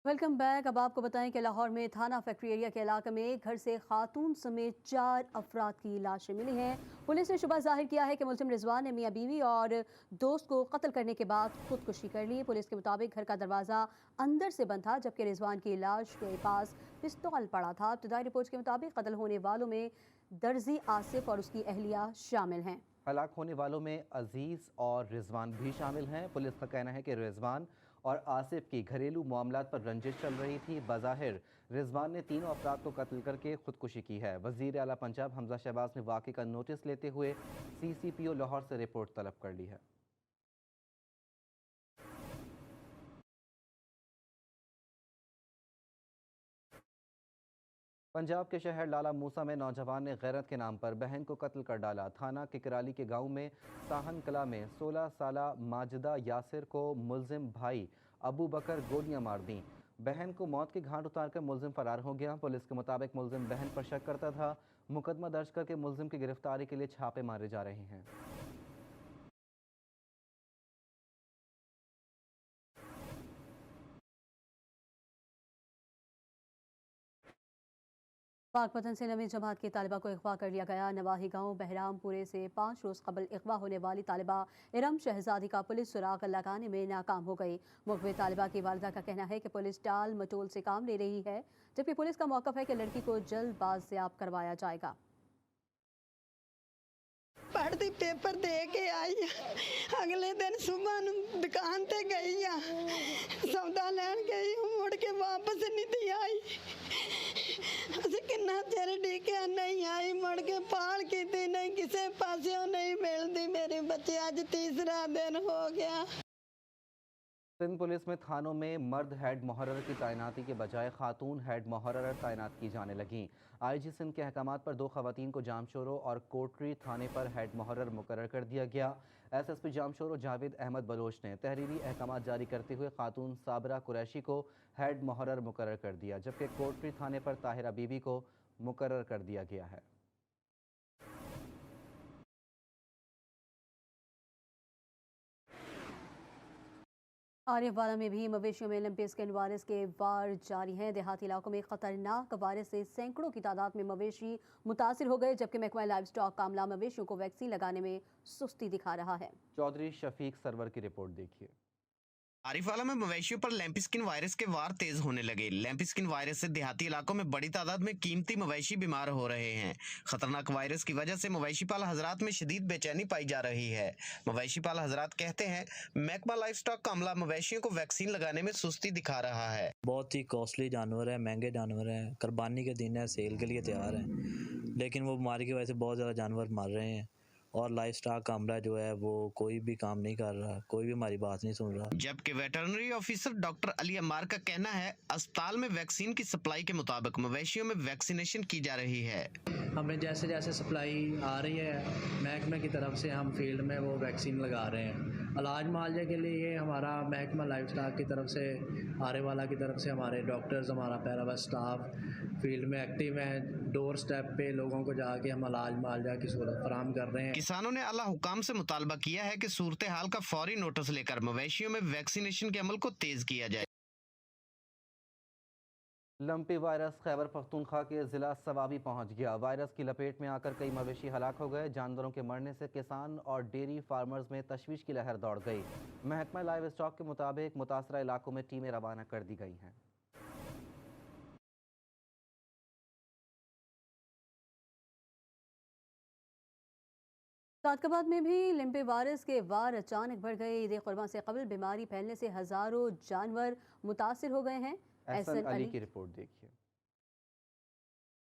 Welcome back. अब आपको बताएं कि लाहौर में थाना फैक्ट्री एरिया के इलाके में घर से खातून समेत 4 अफराद की लाशें मिली हैं। पुलिस ने शुबा जाहिर किया है कि मुलजिम रिजवान ने मियां बीवी और दोस्त को कत्ल करने के बाद खुदकुशी कर ली। पुलिस के मुताबिक घर का दरवाज़ा अंदर से बंद था, जबकि रिजवान की लाश के पास पिस्तौल पड़ा था। इब्तदाई रिपोर्ट के मुताबिक कत्ल होने वालों में दर्जी आसिफ और उसकी अहलिया शामिल हैं। हलाक होने वालों में अजीज़ और रिजवान भी शामिल हैं। पुलिस का कहना है कि रिजवान और आसिफ की घरेलू मामलात पर रंजिश चल रही थी। बज़ाहिर रिजवान ने तीनों अफराद को कत्ल करके खुदकुशी की है। वज़ीर आला पंजाब हमजा शहबाज ने वाक़े का नोटिस लेते हुए CCPO लाहौर से रिपोर्ट तलब कर ली है। पंजाब के शहर लाला मूसा में नौजवान ने गैरत के नाम पर बहन को कत्ल कर डाला। थाना किकराली के गांव में साहन कला में 16 साला माजिदा यासिर को मुलजिम भाई अबू बकर गोलियां मार दी। बहन को मौत के घाट उतारकर मुलजिम फरार हो गया। पुलिस के मुताबिक मुलजिम बहन पर शक करता था। मुकदमा दर्ज करके मुलजिम की गिरफ्तारी के लिए छापे मारे जा रहे हैं। पाकपतन से नवीं जमात की तालिबा को अगवा कर लिया गया। नवाही गांव बहरामपुरे से 5 रोज़ कबल अगवा होने वाली तालिबा इरम शहजादी का पुलिस सुराग लगाने में नाकाम हो गई। मुखबिर तालिबा की वालिदा का कहना है कि पुलिस टाल मटोल से काम ले रही है, जबकि पुलिस का मौक़िफ़ है कि लड़की को जल्द बाजियाब करवाया जाएगा। पढ़ती पेपर दे के आई अगले दिन सुबह दुकान ते गई सौदा लैन गई मुड़ के वापस नहीं आई। ਅਸੀਂ ਕਿੰਨਾ ਚਿਰ ਡੀਕਿਆ नहीं आई मुड़ के पाल की नहीं किसी पासियों नहीं मिलती। मेरे बच्चे आज तीसरा दिन हो गया। सिंध पुलिस में थानों में मर्द हेड मुहर्रर की तैनाती के बजाय खातून हेड मुहर्रर तैनात की जाने लगी। IG सिंध के अहकामात पर 2 खवातीन को जामशोरो और कोटरी थाने पर हेड मुहर्रर मुकर्रर कर दिया गया। SSP जामशोरो जावेद अहमद बलोच ने तहरीरी अहकामात जारी करते हुए खातून साबरा कुरैशी को हेड मुहर्रर मुकर्रर कर दिया, जबकि कोटरी थाने पर ताहिरा बीबी को मुकर्रर कर दिया गया है। आरिफवाला में भी मवेशियों में लिम्पी स्किन वायरस के वार जारी हैं। देहाती इलाकों में खतरनाक वायरस से सैकड़ों की तादाद में मवेशी मुतासिर हो गए, जबकि महकमा लाइव स्टॉक का अमला मवेशियों को वैक्सीन लगाने में सुस्ती दिखा रहा है। चौधरी शफीक सरवर की रिपोर्ट देखिए। आरिफवाला में मवेशियों पर लैंपिस्किन वायरस के वार तेज होने लगे। लैंपिस्किन वायरस से देहाती इलाकों में बड़ी तादाद में कीमती मवेशी बीमार हो रहे हैं। खतरनाक वायरस की वजह से मवेशी पाल हजरात में शदीद बेचैनी पाई जा रही है। मवेशी पाल हजरात कहते हैं महकमा लाइफ स्टॉक का अमला मवेशियों को वैक्सीन लगाने में सुस्ती दिखा रहा है। बहुत ही कॉस्टली जानवर है, महंगे जानवर हैं, कुर्बानी के दिन है, सेल के लिए तैयार हैं, लेकिन वो बीमारी की वजह से बहुत ज़्यादा जानवर मर रहे हैं और लाइफ स्टॉक का अमला जो है वो कोई भी काम नहीं कर रहा, कोई भी हमारी बात नहीं सुन रहा। जबकि वेटरनरी ऑफिसर डॉक्टर अली अमार का कहना है अस्पताल में वैक्सीन की सप्लाई के मुताबिक मवेशियों में वैक्सीनेशन की जा रही है। हमने जैसे जैसे सप्लाई आ रही है महकमे की तरफ से हम फील्ड में वो वैक्सीन लगा रहे हैं। इलाज मुआवजे के लिए हमारा महकमा लाइफ स्टॉक की तरफ से, आरेवाला की तरफ से हमारे डॉक्टर्स, हमारा पैरावा स्टाफ फील्ड में एक्टिव हैं। डोर स्टेप पे लोगों को जाके हम इलाज मुआवजा की सूरत फराहम कर रहे हैं। किसानों ने अल्लाह हुकाम से मुतालबा किया है कि सूरत हाल का फौरी नोटिस लेकर मवेशियों में वैक्सीनेशन के अमल को तेज किया जाए। लंपी वायरस खैबर पख्तूनख्वा के ज़िला सवाबी पहुंच गया। वायरस की लपेट में आकर कई मवेशी हलाक हो गए। जानवरों के मरने से किसान और डेयरी फार्मर्स में तशवीश की लहर दौड़ गई। महकमा लाइव स्टॉक के मुताबिक मुतासरा इलाकों में टीमें रवाना कर दी गई हैं। सादकाबाद में भी लिम्पी वायरस के वार अचानक बढ़ गए। ईद कुर्बान से कबल बीमारी फैलने से हजारों जानवर मुतासिर हो गए हैं। एहसन अली की रिपोर्ट देखिए।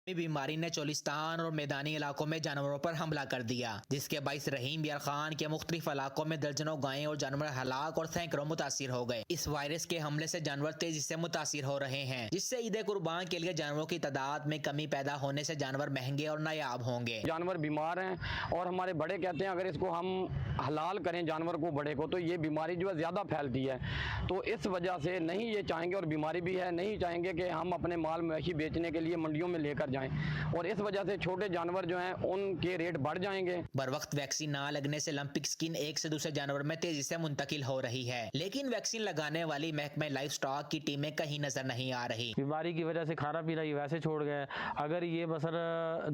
बीमारी ने चोलिस्तान और मैदानी इलाकों में जानवरों पर हमला कर दिया, जिसके बाइस रहीम यार खान के मुख्तलिफ इलाकों में दर्जनों गायें और जानवर हलाक और सैकड़ों मुतासिर हो गए। इस वायरस के हमले से जानवर तेजी से मुतासिर हो रहे हैं, जिससे ईद कुर्बान के लिए जानवरों की तादाद में कमी पैदा होने से जानवर महंगे और नायाब होंगे। जानवर बीमार हैं और हमारे बड़े कहते हैं अगर इसको हम हलाल करें जानवर को, बड़े को, तो ये बीमारी जो है ज़्यादा फैलती है। तो इस वजह से नहीं ये चाहेंगे, और बीमारी भी है, नहीं चाहेंगे कि हम अपने माल मवेशी बेचने के लिए मंडियों में लेकर जाएं और इस वजह से छोटे जानवर जो हैं उनके रेट बढ़ जाएंगे। बर वक्त वैक्सीन ना लगने से लंपिक स्किन एक से दूसरे जानवर में तेजी से मुंतकिल हो रही है, लेकिन वैक्सीन लगाने वाली महकमे लाइफ स्टॉक की टीमें कहीं नजर नहीं आ रही। बीमारी की वजह से खाना पीना ये वैसे छोड़ गए। अगर ये मसल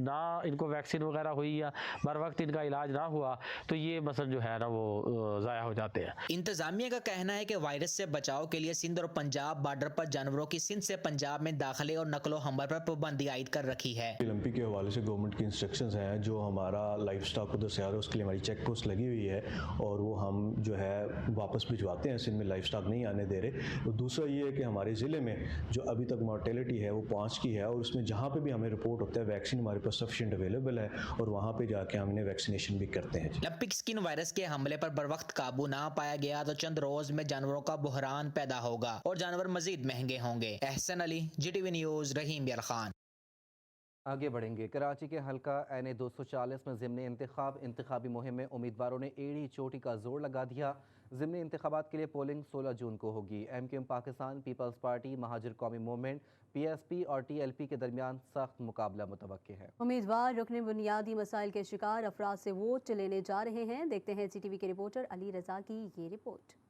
ना इनको वैक्सीन वगैरह हुई या बर वक्त इनका इलाज ना हुआ तो ये मसल जो है ना वो ज़ाया हो जाते हैं। इंतजामिया का कहना है कि वायरस से बचाव के लिए सिंध और पंजाब बॉर्डर पर जानवरों की सिंध से पंजाब में दाखिले और नकलो हमल पर पाबंदी आयद कर रखी है। ओलंपिक के हवाले से गवर्नमेंट की इंस्ट्रक्शंस हैं, जो हमारा लाइफ स्टॉक उधर से आ रहा है उसके लिए हमारी चेक पोस्ट लगी हुई है और वो हम जो है वापस भिजवाते हैं। सिंध में लाइफ स्टॉक नहीं आने दे रहे। तो दूसरा ये है कि हमारे ज़िले में जो अभी तक मॉर्टेलिटी है वो 5 की है और उसमें जहाँ पे भी हमें रिपोर्ट होता है वैक्सीन हमारे पास सफिशिएंट अवेलेबल है और वहाँ पे जाके हम इन्हें वैक्सीनेशन भी करते हैं। लंपिक स्किन वायरस के हमले पर बर वक्त काबू ना पाया गया तो चंद रोज में जानवरों का बुहरान पैदा होगा और जानवर मजीद महंगे होंगे। एहसन अली, GTV न्यूज़, रहीम बियार खान। आगे बढ़ेंगे। कराची के हल्का NA 240 में ज़िमनी इंतखाबी मुहिम में उम्मीदवारों ने एड़ी चोटी का जोर लगा दिया। ज़िमनी इंतखाबात के लिए पोलिंग 16 जून को होगी। MQM Pakistan peoples party, Muhajir कौमी मूवमेंट, PSP और TLP के दरमियान सख्त मुकाबला मुतवक्के है। उम्मीदवार रुकने बुनियादी मसाइल के शिकार अफराद से वोट लेने जा रहे हैं। देखते हैं CTV के रिपोर्टर अली रजा की ये रिपोर्ट।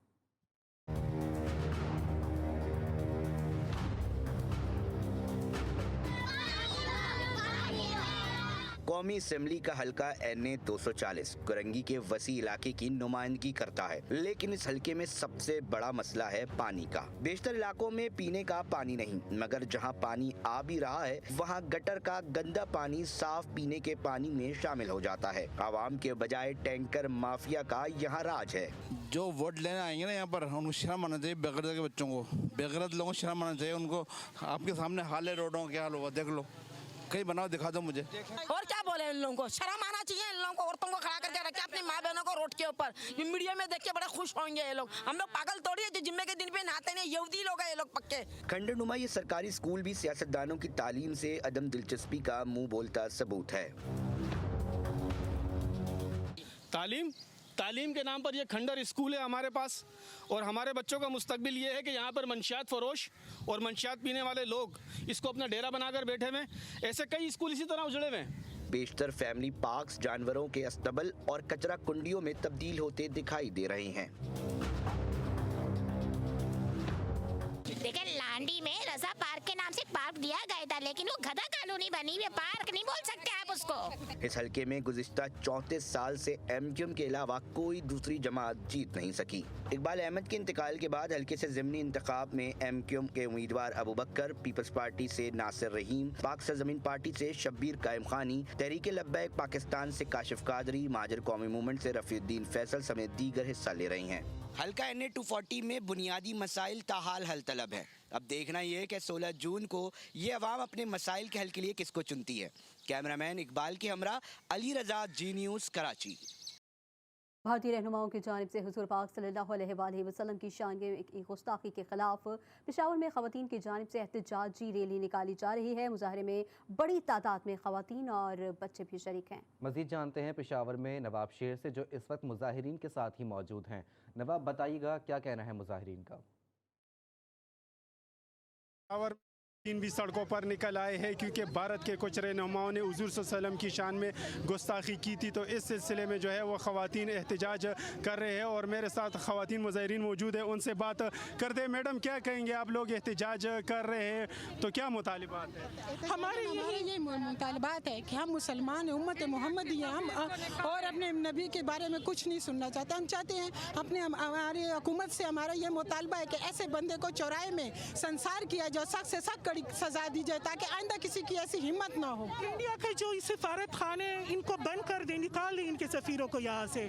कौमी असम्बली का हल्का NA 240 कुरंगी के वसी इलाके की नुमाइंदगी करता है, लेकिन इस हल्के में सबसे बड़ा मसला है पानी का। बेशतर इलाकों में पीने का पानी नहीं, मगर जहां पानी आ भी रहा है वहां गटर का गंदा पानी साफ पीने के पानी में शामिल हो जाता है। आवाम के बजाय टैंकर माफिया का यहाँ राज है। जो वोट लेने आएंगे ना यहाँ पर उनको शर्म आना चाहिए। बेगैरत के बच्चों को, बेगैरत लोगों को शर्म आना चाहिए। उनको आपके सामने हाल है रोडों के हाल हुआ, देख लो, कहीं बनाओ दिखा दो मुझे। और क्या बोले इन लोगों को, शर्म आना चाहिए इन लोगों को। औरतों को खड़ा करके रखे अपनी माँ बहनों को रोड के ऊपर, मीडिया में देख के बड़े खुश होंगे ये लोग। हम लोग पागल थोड़ी है जो जिम्मे के दिन पे नहाते नहीं, यहूदी लोग हैं ये लोग पक्के। खंडनुमा ये सरकारी स्कूल भी सियासतदानों की तालीम से अदम दिलचस्पी का मुंह बोलता सबूत है। तालीम के नाम पर ये खंडर स्कूल है हमारे पास और हमारे बच्चों का मुस्तकबिल ये है कि यहाँ पर मंशियात फरोश और मंशियात पीने वाले लोग इसको अपना डेरा बनाकर बैठे हुए। ऐसे कई स्कूल इसी तरह उजड़े हुए। बेशतर फैमिली पार्क्स जानवरों के अस्तबल और कचरा कुंडियों में तब्दील होते दिखाई दे रहे हैं। लेकिन लांडी में रजा पार्क के नाम से पार्क दिया गया था, लेकिन वो गधा कॉलोनी बनी हुई है, पार्क नहीं बोल सकते आप उसको। इस हल्के में गुज़िश्ता 34 साल से MQM के अलावा कोई दूसरी जमात जीत नहीं सकी। इकबाल अहमद के इंतकाल के बाद हल्के से ज़िमनी इंतखाब में MQM के उम्मीदवार अबू बकर, पीपल्स पार्टी से नासिर रहीम, पाक सरजमीन पार्टी से शब्बीर कायम खानी, तहरीक लब्बैक पाकिस्तान से काशिफ कादरी, महाजिर कौमी मूवमेंट से रफीउद्दीन फैसल समेत दीगर हिस्सा ले रही हैं। हल्का NA 240 में बुनियादी मसाइल ताहाल हल तलब है। अब देखना यह है कि 16 जून को ये अवाम अपने मसाइल के हल के लिए किसको चुनती है। कैमरामैन इकबाल के हमरा अली रजा, G न्यूज़, कराची। भारतीय रहनुमाओं की जानिब से हुजूर पाक सल्लल्लाहु अलैहि वसल्लम की शान की गुस्ताखी के खिलाफ पेशावर में खवातीन की जानिब से एहतजाजी रैली निकाली जा रही है। मुजाहरे में बड़ी तादाद में खवातीन और बच्चे भी शरीक हैं। मजीद जानते हैं पेशावर में नवाब शेर से, जो इस वक्त मुजाहिरीन के साथ ही मौजूद हैं। नवाब, बताइएगा क्या कहना है मुजाहिरीन का? भी सड़कों पर निकल आए हैं क्योंकि भारत के कुछ रहनुमाओं ने हुजूर सल्लल्लाहु अलैहि वसल्लम की शान में गुस्ताखी की थी। तो इस सिलसिले में जो है वो ख़वातीन एहतजाज कर रहे हैं और मेरे साथ ख़वातीन मुज़ाहिरीन मौजूद है, उनसे बात करते हैं। मैडम, क्या कहेंगे, आप लोग एहतजाज कर रहे हैं तो क्या मुतालिबात है? हमारे ये मुतालिबात है कि हम मुसलमान हैं, उम्मत मोहम्मदी हैं, हम और अपने नबी के बारे में कुछ नहीं सुनना चाहते। हम चाहते हैं हमारी हुकूमत से हमारा ये मुतालबा है कि ऐसे बंदे को चौराहे में संसार किया जाए, सख्त से सख्त सजा दी जाए ताकि आइंदा किसी की ऐसी हिम्मत ना हो। इंडिया के जो सफारत खाने इनको बंद कर दें, निकाल दें इनके सफीरों को यहाँ से।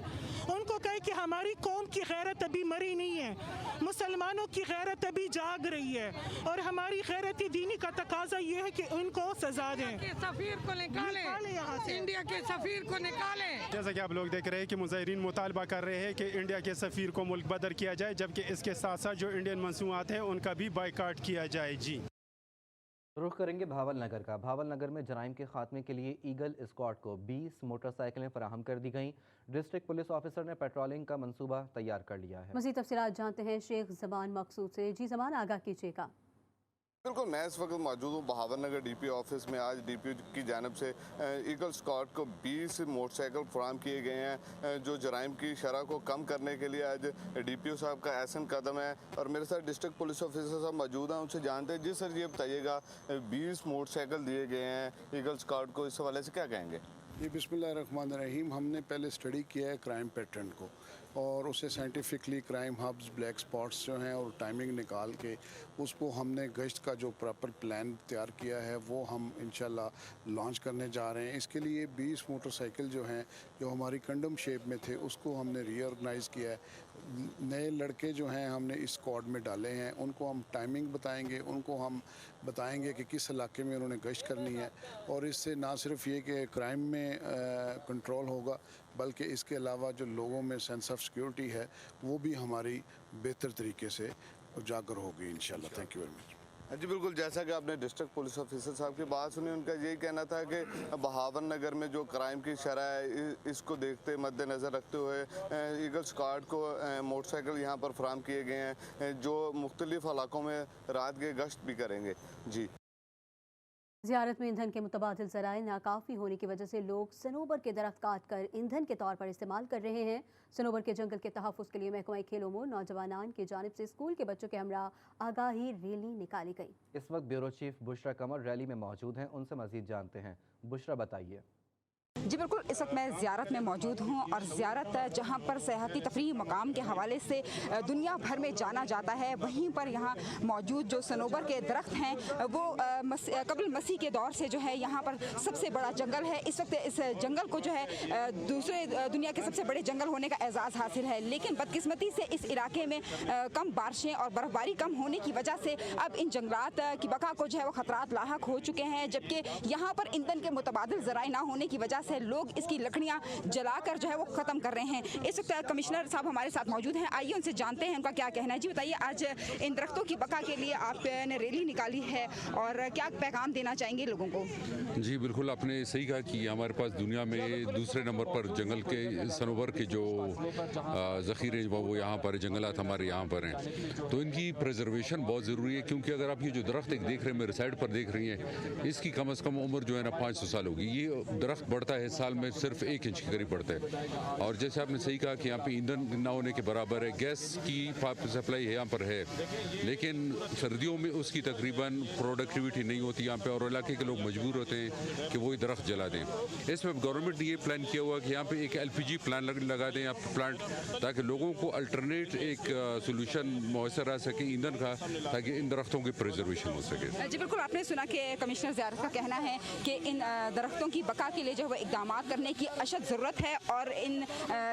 उनको कहे कि हमारी कौम की गैरत अभी मरी नहीं है, मुसलमानों की गैरत अभी जाग रही है और हमारी गैरत दीनी का तकाजा ये है कि उनको सजा दें। सफीर को निकालें यहाँ से, इंडिया के सफीर को निकालें। जैसा कि आप लोग देख रहे हैं कि मुज़ाहिरीन मुतालबा कर रहे हैं कि इंडिया के सफीर को मुल्क बदर किया जाए, जबकि इसके साथ साथ जो इंडियन मंसूआत हैं उनका भी बाइकाट किया जाए। जी, रुख करेंगे भावल नगर का। भावल नगर में जराइम के खात्मे के लिए ईगल स्क्वाड को 20 मोटरसाइकिलें फराहम कर दी गईं। डिस्ट्रिक्ट पुलिस ऑफिसर ने पेट्रोलिंग का मंसूबा तैयार कर लिया है। मज़ीद तफसीलात जानते हैं शेख ज़मान मकसूद से। जी ज़मान, आगाह कीजिएगा। बिल्कुल, मैं इस वक्त मौजूद हूँ बहावर नगर डीपी ऑफिस में। आज डीपी की जानिब से ईगल स्क्वाड को 20 मोटरसाइकिल फराहम किए गए हैं जो जराइम की शरह को कम करने के लिए आज डीपीओ साहब का अहसन कदम है। और मेरे साथ डिस्ट्रिक्ट पुलिस ऑफिसर साहब मौजूद हैं, उनसे जानते हैं। जी सर, ये बताइएगा 20 मोटरसाइकिल दिए गए हैं ईगल स्क्वाड को, इस हवाले से क्या कहेंगे? जी बिस्मिल्लाहिर्रहमानिर्रहीम। हमने पहले स्टडी किया है क्राइम पैटर्न को और उसे scientifically crime hubs, black spots जो हैं और टाइमिंग निकाल के उसको हमने गश्त का जो प्रॉपर प्लान तैयार किया है वो हम इंशाल्लाह लॉन्च करने जा रहे हैं। इसके लिए 20 मोटरसाइकिल जो हैं जो हमारी कंडम शेप में थे उसको हमने रीऑर्गेनाइज़ किया है। नए लड़के जो हैं हमने इस स्क्वाड में डाले हैं, उनको हम टाइमिंग बताएंगे, उनको हम बताएंगे कि किस इलाके में उन्होंने गश्त करनी है। और इससे ना सिर्फ ये कि क्राइम में कंट्रोल होगा बल्कि इसके अलावा जो लोगों में सेंस ऑफ सिक्योरिटी है वो भी हमारी बेहतर तरीके से उजागर होगी इंशाल्लाह। Thank you very much. जी बिल्कुल, जैसा कि आपने डिस्ट्रिक्ट पुलिस ऑफिसर साहब की बात सुनी, उनका यही कहना था कि बहावर नगर में जो क्राइम की शरह है इसको देखते मद्देनज़र रखते हुए ईगल स्क्वाड को मोटरसाइकिल यहाँ पर फराहम किए गए हैं जो मुख्तलिफ इलाकों में रात के गश्त भी करेंगे। जी, ज़ियारत में ईंधन के मुतबादिल ज़राए नाकाफ़ी होने की वजह से लोग सनोबर के दरख्त काट कर ईंधन के तौर पर इस्तेमाल कर रहे हैं। सनोबर के जंगल के तहफ़्फ़ुज़ के लिए महकमा खेल उमूर नौजवानान की जानिब से स्कूल के बच्चों के हमरा आगाही रैली निकाली गई। इस वक्त ब्यूरो चीफ बुशरा कमर रैली में मौजूद हैं, उनसे मज़ीद जानते हैं। बुशरा, बताइए। जी बिल्कुल, इस वक्त मैं ज़ियारत में मौजूद हूँ और ज़ियारत जहाँ पर सयाहती तफरीही मकाम के हवाले से दुनिया भर में जाना जाता है, वहीं पर यहाँ मौजूद जो सनोबर के दरख्त हैं वो कबल मसीह के दौर से जो है यहाँ पर सबसे बड़ा जंगल है। इस वक्त इस जंगल को जो है दूसरे दुनिया के सबसे बड़े जंगल होने का एजाज़ हासिल है, लेकिन बदकिस्मती से इस इलाके में कम बारिशें और बर्फबारी कम होने की वजह से अब इन जंगलात की बका को जो है वो ख़तरात लाहक हो चुके हैं। जबकि यहाँ पर ईंधन के मुतबादिल ज़राए ना होने की वजह से लोग इसकी लकड़ियां जलाकर जो है वो ख़त्म कर रहे हैं। इस वक्त कमिश्नर साहब हमारे साथ मौजूद हैं, आइए उनसे जानते हैं उनका क्या कहना है। जी बताइए, आज इन दरख्तों की बका के लिए आपने रैली निकाली है और क्या पैगाम देना चाहेंगे लोगों को? जी बिल्कुल, आपने सही कहा कि हमारे पास दुनिया में दूसरे नंबर पर जंगल के सनोबर के जो ज़ख़ीरे वो यहाँ पर जंगलात हमारे यहाँ पर हैं, तो इनकी प्रिजर्वेशन बहुत ज़रूरी है। क्योंकि अगर आप ये जो दरख्त एक देख रहे हैं, मेरे साइड पर देख रही हैं, इसकी कम अज़ कम उम्र जो है ना 500 साल होगी। ये दरख्त बढ़ता है, साल में सिर्फ 1 इंच के करीब बढ़ता है। और जैसे आपने सही कहा कि यहाँ पे ईंधन न होने के बराबर है, गैस की सप्लाई यहाँ पर है, लेकिन सर्दियों में उसकी तकरीबन प्रोडक्टिविटी नहीं होती यहाँ पे और इलाके के लोग मजबूर होते हैं कि वो दरख्त जला दें। इसमें गवर्नमेंट ने ये प्लान किया हुआ कि यहाँ पे एक LPG प्लान लगा दें यहाँ प्लांट, ताकि लोगों को अल्टरनेट एक सोल्यूशन मैसर आ सके ईंधन का, ताकि इन दरख्तों की प्रिजर्वेशन हो सके। जी बिल्कुल, आपने सुना कि कमिश्नर ज़ियारत का कहना है कि इन दरख्तों की बका के लिए जो है इक़दाम करने की अशद ज़रूरत है और इन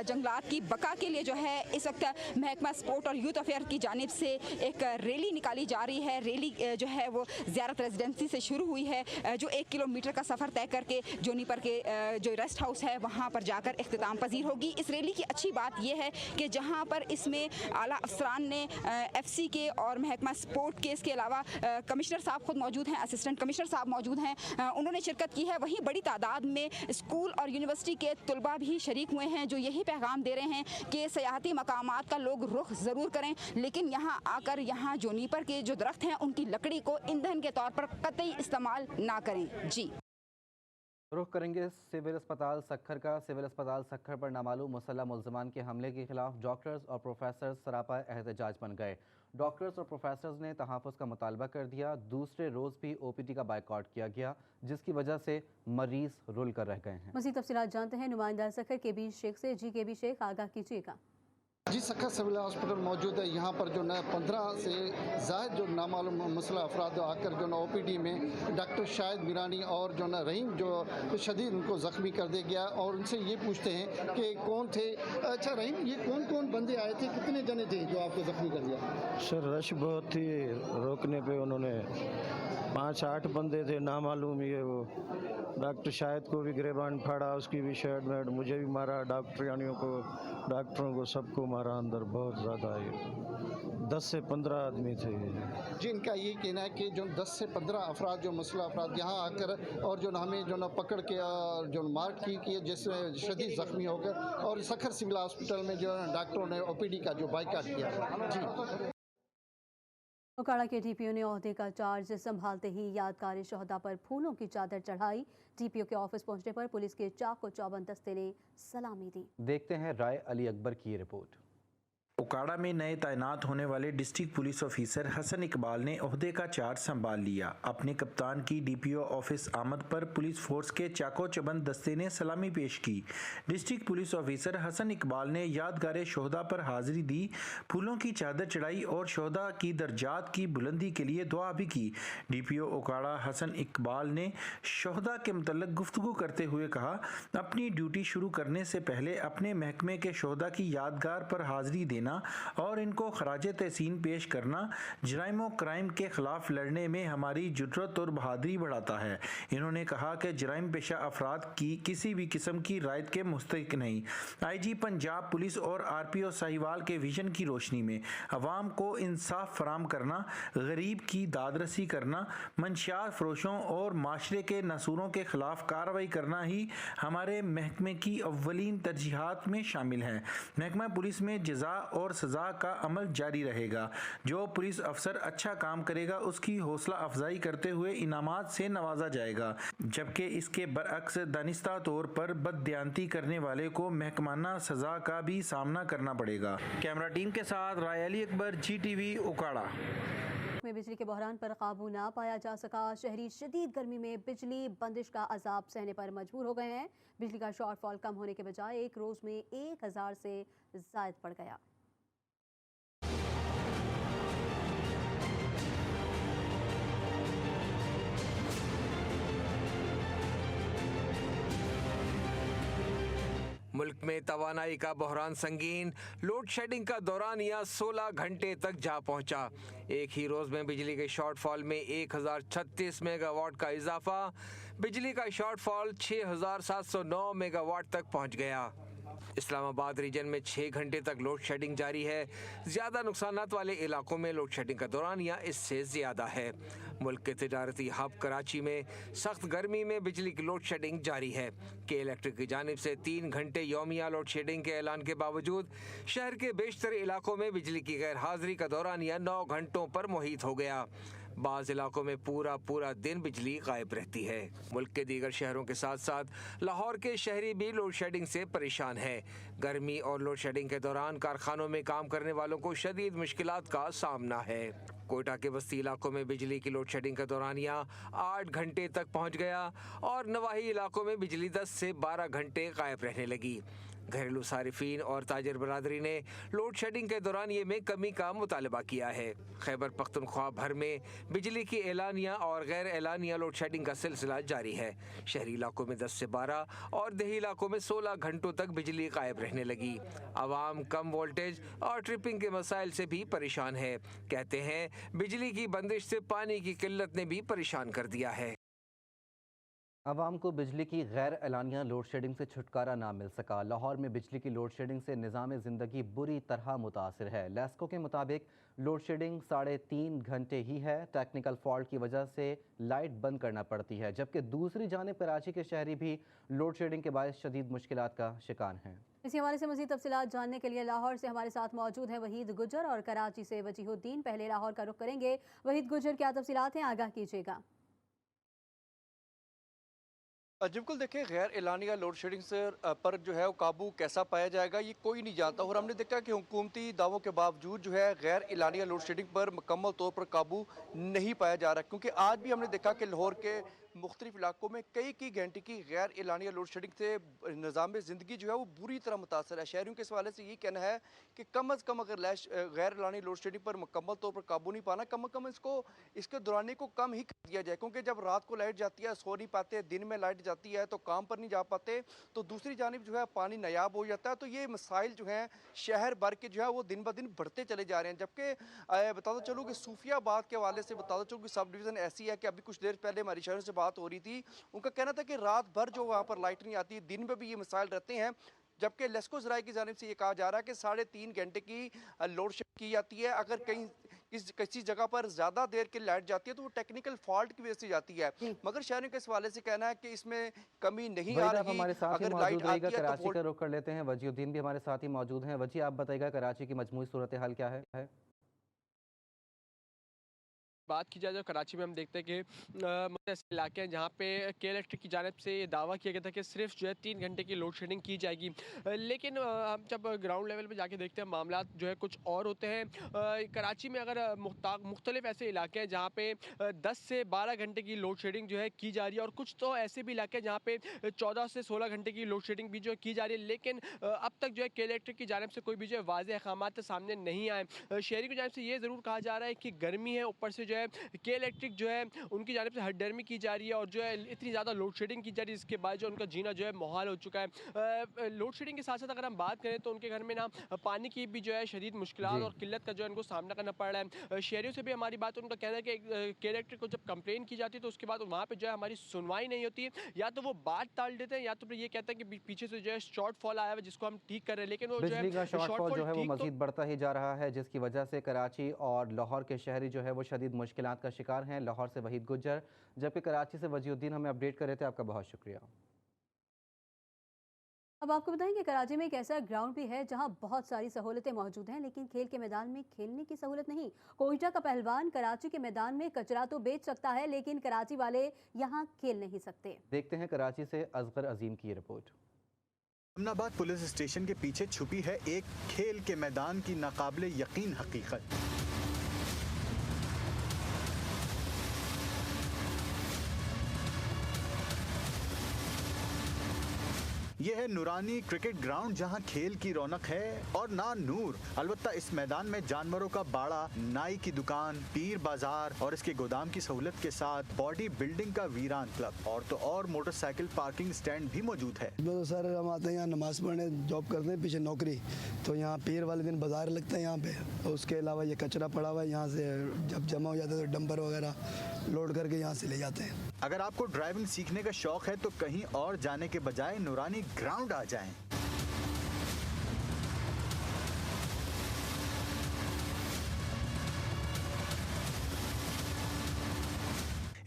जंगलात की बका के लिए जो है इस वक्त महकमा स्पोर्ट और यूथ अफेयर की जानिब से एक रैली निकाली जा रही है। रैली जो है वो ज़ियारत रेजिडेंसी से शुरू हुई है, जो 1 किलोमीटर का सफ़र तय करके जोनीपर के जो रेस्ट हाउस है वहाँ पर जाकर इख्तिताम पजीर होगी। इस रैली की अच्छी बात यह है कि जहाँ पर इसमें आला अफसरान ने FC के और महकमा स्पोर्ट के, इसके अलावा कमिश्नर साहब खुद मौजूद हैं, असिस्टेंट कमिश्नर साहब मौजूद हैं, उन्होंने शिरकत की है। वहीं बड़ी तादाद में स्कूल और यूनिवर्सिटी के तलबा भी शरीक हुए हैं जो यही पैगाम दे रहे हैं कि सयाहती मकामात का लोग रुख ज़रूर करें, लेकिन यहाँ आकर यहाँ जोनीपर के जो दरख्त हैं उनकी लकड़ी को ईंधन के तौर पर कतई इस्तेमाल ना करें। जी, रुख करेंगे सिविल अस्पताल सखर का। सिविल अस्पताल सखर पर नामालूम मुसल्लह मुल्ज़िमान के हमले के खिलाफ डॉक्टर्स और प्रोफेसर सरापा एहतजाज बन गए। डॉक्टर्स और प्रोफेसर्स ने तहफ़्फ़ुज़ का मुतालबा कर दिया। दूसरे रोज़ भी OPD का बाइकआउट किया गया, जिसकी वजह से मरीज़ रुल कर रह गए हैं। मज़ीद तफ़सीलात जानते हैं नुमाइंदा सखर KB शेख से। जी KB शेख, आगाह कीजिएगा। जी, सखर सिविल हॉस्पिटल मौजूद है। यहाँ पर जो न 15 से ज़ायद जो नामालूम मुसल्लह अफराद आकर जो न OPD में डॉक्टर शाहिद मीरानी और जो न रहीम जो शदीद उनको ज़ख्मी कर दे गया और उनसे ये पूछते हैं कि कौन थे। अच्छा रहीम, ये कौन कौन बंदे आए थे, कितने जने थे जो आपको ज़ख्मी कर दिया? सर रश बहुत थी, रोकने पे उन्होंने 5-8 बंदे थे नामालूम। ये वो डॉक्टर शाहिद को भी गिरेबान फाड़ा, उसकी भी शर्ट में, मुझे भी मारा, डॉक्टरों को सबको मारा अंदर। बहुत ज़्यादा ये 10 से 15 आदमी थे। जी, इनका ये कहना है कि जो 10 से 15 अफराद जो मुसल्लह अफराद यहाँ आकर और जो हमें जो पकड़ के और जो मार की जिसमें शदीद ज़ख्मी होकर और सखर सिविल हॉस्पिटल में जो डॉक्टरों ने OPD का जो बाइकाट किया। जी उकाड़ा के डीपीओ ने ओहदे का चार्ज संभालते ही यादगार शोहदा पर फूलों की चादर चढ़ाई। डीपीओ के ऑफिस पहुंचने पर पुलिस के चाको चौबंद दस्ते ने सलामी दी। देखते हैं राय अली अकबर की रिपोर्ट। उकाड़ा में नए तैनात होने वाले district police officer Hasan Iqbal ने ओहदे का चार्ज संभाल लिया। अपने कप्तान की डीपीओ ऑफिस आमद पर पुलिस फोर्स के चाको चबंद दस्ते ने सलामी पेश की। District police officer Hasan Iqbal ने यादगार शोहदा पर हाजिरी दी, फूलों की चादर चढ़ाई और शोहदा की दर्जात की बुलंदी के लिए दुआ भी की। डीपीओ उकाड़ा हसन इकबाल ने शोहदा के मुतल्लिक गुफ्तगू करते हुए कहा, अपनी ड्यूटी शुरू करने से पहले अपने महकमे के शोहदा की यादगार पर हाजिरी देना और इनको खराजे तहसीन पेश करना जराइम और क्राइम के खिलाफ लड़ने में हमारी जुर्रत और बहादुरी बढ़ाता है। इन्होंने कहा कि जराइम पेशा अफराद की किसी भी किस्म की रायत के मुस्तहिक नहीं। आईजी पंजाब पुलिस और आरपीओ साहिवाल के विजन की रोशनी में अवाम को इंसाफ फराम करना, गरीब की दादरसी करना, मंशियात फरोशों और माशरे के नसूरों के खिलाफ कार्रवाई करना ही हमारे महकमे की अव्वलीन तरजीहात में शामिल है। महकमा पुलिस में जजा और सजा का अमल जारी रहेगा। जो पुलिस अफसर अच्छा काम करेगा उसकी हौसला अफजाई करते हुए इनामात से नवाजा जाएगा, जबकि इसके बरअक्स दानिस्ता तौर पर बददियानती करने वाले को महकमाना सजा का भी सामना करना पड़ेगा। कैमरा टीम के साथ राय अली अकबर, GTV उकाड़ा। में बिजली के बहरान पर काबू ना पाया जा सका। शहरी शदीद गर्मी में बिजली बंदिश का अजाब सहने पर मजबूर हो गए हैं। बिजली का शॉर्टफॉल कम होने के बजाय एक रोज में 1000 से जायद बढ़ गया। मुल्क में तवानाई का बहरान संगीन, लोड शेडिंग का दौरानिया 16 घंटे तक जा पहुंचा। एक ही रोज में बिजली के शॉर्टफॉल में 1036 मेगावाट का इजाफा, बिजली का शॉर्टफॉल 6709 मेगावाट तक पहुंच गया। इस्लामाबाद रीजन में 6 घंटे तक लोड शेडिंग जारी है। ज़्यादा नुकसानात वाले इलाकों में लोड शेडिंग का दौरानिया इससे ज़्यादा है। मुल्क के तिजारती हब कराची में सख्त गर्मी में बिजली की लोड शेडिंग जारी है। के इलेक्ट्रिक की जानिब से 3 घंटे यौमिया लोड शेडिंग के ऐलान के बावजूद शहर के बेशतर इलाकों में बिजली की गैर हाजिरी का दौरानिया 9 घंटों पर मुहित हो गया। बाज़ इलाकों में पूरा दिन बिजली गायब रहती है। मुल्क के दीगर शहरों के साथ साथ लाहौर के शहरी भी लोड शेडिंग से परेशान है। गर्मी और लोड शेडिंग के दौरान कारखानों में काम करने वालों को शदीद मुश्किलात का सामना है। कोयटा के बस्ती इलाकों में बिजली की लोड शेडिंग का दौरानिया 8 घंटे तक पहुंच गया और नवाही इलाकों में बिजली 10 से 12 घंटे गायब रहने लगी। घरेलू सारिफीन और ताजर बरादरी ने लोड शेडिंग के दौरानिये में कमी का मुतालबा किया है। खैबर पख्तूनख्वा भर में बिजली की एलानिया और गैर एलानिया लोड शेडिंग का सिलसिला जारी है। शहरी इलाकों में 10 से 12 और देही इलाकों में 16 घंटों तक बिजली गायब रहने लगी। आवाम कम वोल्टेज और ट्रिपिंग के मसाइल से भी परेशान है। कहते हैं बिजली की बंदिश से पानी की किल्लत ने भी परेशान कर दिया है। अवाम को बिजली की गैर एलानिया लोड शेडिंग से छुटकारा ना मिल सका। लाहौर में बिजली की लोड शेडिंग से निज़ाम ज़िंदगी बुरी तरह मुतासिर है। लेस्को के मुताबिक लोड शेडिंग 3.5 घंटे ही है। टेक्निकल फॉल्ट की वजह से लाइट बंद करना पड़ती है, जबकि दूसरी जानिब कराची के शहरी भी लोड शेडिंग के बायस शदीद मुश्किलात का शिकार हैं। इसी हवाले से मज़ीद तफसीलात जानने के लिए लाहौर से हमारे साथ मौजूद हैं वहीद गुजर और कराची से वजीहुद्दीन। पहले लाहौर का रुख करेंगे। वहीद गुजर, क्या तफसीलात हैं, आगाह कीजिएगा। बिल्कुल देखिए, गैर एलानिया लोड शेडिंग से पर जो है वो काबू कैसा पाया जाएगा ये कोई नहीं जानता। और हमने देखा कि हुकूमती दावों के बावजूद जो है गैर एलानिया लोड शेडिंग पर मुकम्मल तौर पर काबू नहीं पाया जा रहा, क्योंकि आज भी हमने देखा कि लाहौर के मुख्तलिफ इलाकों में कई घंटे की गैर एलानिया लोड शेडिंग से निज़ाम ज़िंदगी जो है वो बुरी तरह मुतासर है। शहरियों के इस हवाले से ये कहना है कि कम अज़ कम अगर गैर एलानिया लोड शेडिंग पर मुकम्मल तौर पर काबू नहीं पाना, कम अज़ कम इसके दौरानी को कम ही कर दिया जाए, क्योंकि जब रात को लाइट जाती है सो नहीं पाते, दिन में लाइट जाती है तो काम पर नहीं जा पाते, तो दूसरी जानिब जो है पानी नायाब हो जाता है। तो ये मसाइल जो हैं शहर भर के जो है वो दिन ब दिन बढ़ते चले जा रहे हैं। जबकि बताता चलूँ कि सूफियाबाद के हवाले से बताता चलूँ कि सब डिवीज़न ऐसी है कि अभी कुछ देर पहले हमारी शहरों से बात हो रही थी, उनका कहना था कि रात भर जो वहाँ पर लाइट नहीं आती, दिन में भी ये मसाइल रहते हैं। जबकि लेस्को ज़राए की जानिब से ये कहा जा रहा है कि 3.5 घंटे की लोड शेडिंग की जाती है। अगर कहीं किसी जगह पर ज़्यादा देर की लाइट जाती है तो वो टेक्निकल फॉल्ट की वजह से जाती है, मगर शहरियों के इस हवाले से कहना है कि इसमें कमी नहीं आ रही। हमारे साथ अगर ही लाइट मौजूद रहेगा, आती है कराची तो का रुख कर लेते हैं। वजीहुद्दीन भी हमारे साथ ही मौजूद हैं। वजी, आप बताइएगा कराची की मजमूई सूरत हाल क्या है? बात की जाए तो कराची में हम देखते हैं कि ऐसे इलाके हैं जहाँ पे के इलेक्ट्रिक की जानिब से ये दावा किया गया था कि सिर्फ जो है 3 घंटे की लोड शेडिंग की जाएगी, लेकिन हम जब ग्राउंड लेवल पे जाके देखते हैं मामला जो है कुछ और होते हैं। कराची में अगर मुख्तलिफ ऐसे इलाके हैं जहाँ पे 10 से 12 घंटे की लोड शेडिंग जो है की जा रही है, और कुछ तो ऐसे भी इलाके हैं जहाँ पे 14 से 16 घंटे की लोड शेडिंग भी जो है की जा रही है, लेकिन अब तक जो है के इलेक्ट्रिक की जानिब से कोई भी जो है वाज़ेह अहकामात सामने नहीं आए। शहरी की जानिब से ये ज़रूर कहा जा रहा है कि गर्मी है, ऊपर से जो है के इलेक्ट्रिक जो है उनकी जानिब से हटदर्मी की जा रही है और जो है इतनी ज़्यादा लोड शेडिंग की जा रही है, जिसके बाद जो उनका जीना जो है मुहाल हो चुका है। लोड शेडिंग के साथ साथ अगर हम बात करें तो उनके घर में ना पानी की भी जो है शदीद मुश्किलात और किल्लत का जो है उनको सामना करना पड़ रहा है। शहरियों से भी हमारी बात, उनका कहना है कि के इलेक्ट्रिक को जब कंप्लेन की जाती है तो उसके बाद वहाँ पर जो है हमारी सुनवाई नहीं होती है, या तो वो बात टाल देते हैं या तो फिर ये कहते हैं कि पीछे से जो है शॉर्टफॉल आया है जिसको हम ठीक कर रहे हैं, लेकिन वो जो बिजली का है शॉर्टफॉल जो है वो ठीक तो मजीद बढ़ता ही जा रहा है, जिसकी वजह से कराची और लाहौर के शहरी जो है वो शदीद मुश्किलात का शिकार हैं। लाहौर से वहीद गुज्जर, जबकि कराची से वजीउद्दीन हमें अपडेट कर रहे थे। आपका बहुत शुक्रिया। अब आपको बताएं कि कराची में एक ऐसा ग्राउंड भी है जहां बहुत सारी सहूलतें मौजूद हैं, लेकिन खेल के मैदान में खेलने की सहूलत नहीं। कोयटा का पहलवान कराची के मैदान में कचरा तो बेच सकता है, लेकिन कराची वाले यहां खेल नहीं सकते। देखते हैं कराची से असगर अजीम की रिपोर्ट। अमनाबाद पुलिस स्टेशन के पीछे छुपी है एक खेल के मैदान की नाकाबिले यकीन हकीकत। यह है नूरानी क्रिकेट ग्राउंड, जहां खेल की रौनक है और ना नूर। अलबत्ता इस मैदान में जानवरों का बाड़ा, नाई की दुकान, पीर बाजार और इसके गोदाम की सहूलत के साथ बॉडी बिल्डिंग का वीरान क्लब और तो और मोटरसाइकिल पार्किंग स्टैंड भी मौजूद है। तो सर हम आते हैं यहाँ नमाज पढ़ने, जॉब करते हैं, पीछे नौकरी, तो यहाँ पीर वाले दिन बाजार लगता है यहाँ पे। और उसके अलावा ये कचरा पड़ा हुआ है, यहाँ से जब जमा हो जाता है तो डंपर वगैरह लोड करके यहाँ से ले जाते हैं। अगर आपको ड्राइविंग सीखने का शौक है तो कहीं और जाने के बजाय नूरानी ग्राउंड आ जाएं।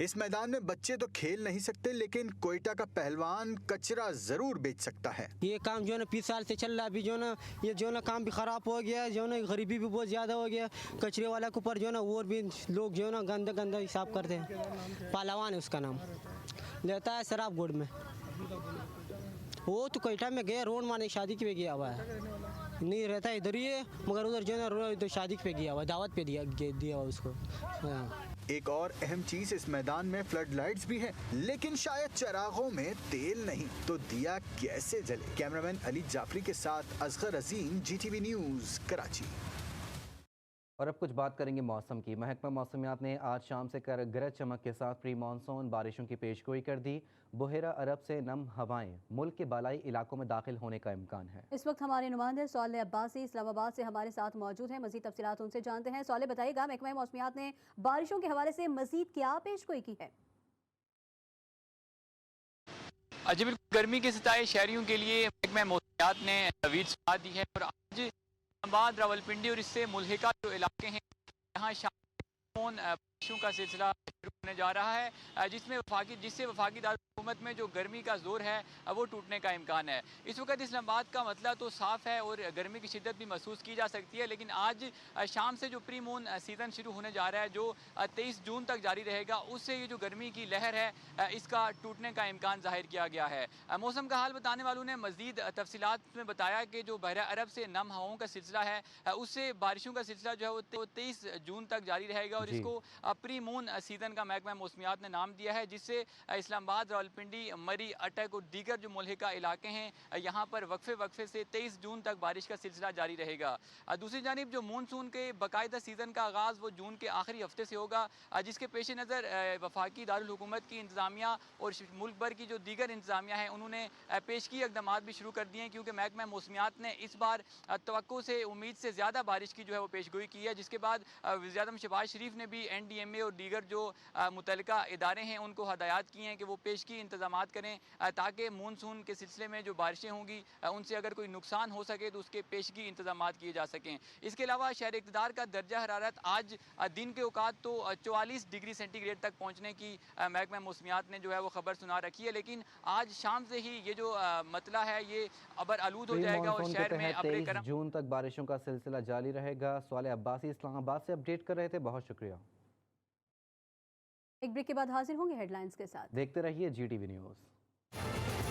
इस मैदान में बच्चे तो खेल नहीं सकते, लेकिन कोयटा का पहलवान कचरा जरूर बेच सकता है। ये काम जो है ना 20 साल से चल रहा है, अभी जो ना ये जो ना काम भी खराब हो गया है, जो ना गरीबी भी बहुत ज्यादा हो गया। कचरे वाला के ऊपर जो ना और भी लोग जो ना गंदा गंदा हिसाब करते हैं। पहलवान है उसका नाम, लेता है शराब गोड में। वो तो कोयटा में गया, रोड माने शादी के पे गया हुआ है, नहीं रहता इधर ही है, मगर उधर जो है तो शादी पे गया हुआ, दावत पे दिया हुआ उसको। एक और अहम चीज, इस मैदान में फ्लड लाइट्स भी हैं, लेकिन शायद चरागों में तेल नहीं, तो दिया कैसे जले। कैमरामैन अली जाफरी के साथ असगर अजीम, GTV न्यूज, कराची। और अब कुछ बात करेंगे मौसम की। महकमा मौसमियात ने आज शाम से कर गरज चमक के साथ प्री मानसून बारिशों की पेशगोई कर दी। बुहेरा अरब से नम हवाएं मुल्क के बालाई इलाकों में दाखिल होने का इम्कान है। इस वक्त हमारे नुमाइंदे सौले अब्बासी इस्लामाबाद से हमारे साथ मौजूद हैं। मजीद तफसीलात उनसे जानते हैं। सौले बताइएगा, महकमा मौसमियात ने बारिशों के हवाले से मजीद क्या पेशगोई की है? जी बिल्कुल, गर्मी के सताए शहरियों के लिए महकमा मौसमियात ने तवीज़ सुना दी है। और आज इस्लामाबाद, रावलपिंडी और इससे मुल्हिका जो इलाके हैं, यहाँ बारिशों का सिलसिला शुरू होने जा रहा है, जिससे वफाकी दारुल-हुकूमत में जो गर्मी का जोर है वो टूटने का इम्कान है। इस वक्त इस्लामाबाद का मतला तो साफ़ है और गर्मी की शिद्दत भी महसूस की जा सकती है, लेकिन आज शाम से जो प्री मून सीज़न शुरू होने जा रहा है, जो 23 जून तक जारी रहेगा, उससे ये जो गर्मी की लहर है इसका टूटने का इम्कान जाहिर किया गया है। मौसम का हाल बताने वालों ने मज़ीद तफसीलात में बताया कि जो बहरा अरब से नम हवाओं का सिलसिला है, उससे बारिशों का सिलसिला जो है वो 23 जून तक जारी रहेगा और इसको प्री मून सीज़न का महकमा मौसमियात ने नाम दिया है, जिससे इस्लामाबाद, रावलपिंडी, मरी, अटक और दीगर जो मुल्हिका इलाके हैं, यहाँ पर वक्फे से 23 जून तक बारिश का सिलसिला जारी रहेगा। दूसरी जानिब जो मानसून के बाकायदा सीज़न का आगाज़ वो जून के आखिरी हफ्ते से होगा, जिसके पेश नज़र वफाकी दारुल हुकूमत की इंतज़ामिया और मुल्क भर की जो दीगर इंतज़ामिया हैं, उन्होंने पेशगी इक़दामात भी शुरू कर दिए हैं, क्योंकि महकमा मौसमियात ने इस बार तवक्को से, उम्मीद से ज़्यादा बारिश की जो है वो पेशगोई की है, जिसके बाद वज़ीर-ए-आज़म शहबाज शरीफ ने भी NDMA और दीगर जो मुतल्लिका इदारे हैं उनको हदायत की हैं कि वो पेशगी इंतज़ामात करें, ताकि मानसून के सिलसिले में जो बारिशें होंगी उनसे अगर कोई नुकसान हो सके तो उसके पेशगी इंतज़ामात किए जा सकें। इसके अलावा शहर इक़्तिदार का दर्जा हरारत आज दिन के औकात तो 44 डिग्री सेंटीग्रेड तक पहुँचने की महकमा मौसमियात ने जो है वो खबर सुना रखी है, लेकिन आज शाम से ही ये जो मतला है ये अबर आलूद हो जाएगा और शहर में 23 जून तक बारिशों का सिलसिला जारी रहेगा। सवाले अब्बासी इस्लामाबाद से अपडेट कर रहे थे, बहुत शुक्रिया। एक ब्रेक के बाद हाजिर होंगे हेडलाइंस के साथ। देखते रहिए GTV न्यूज़।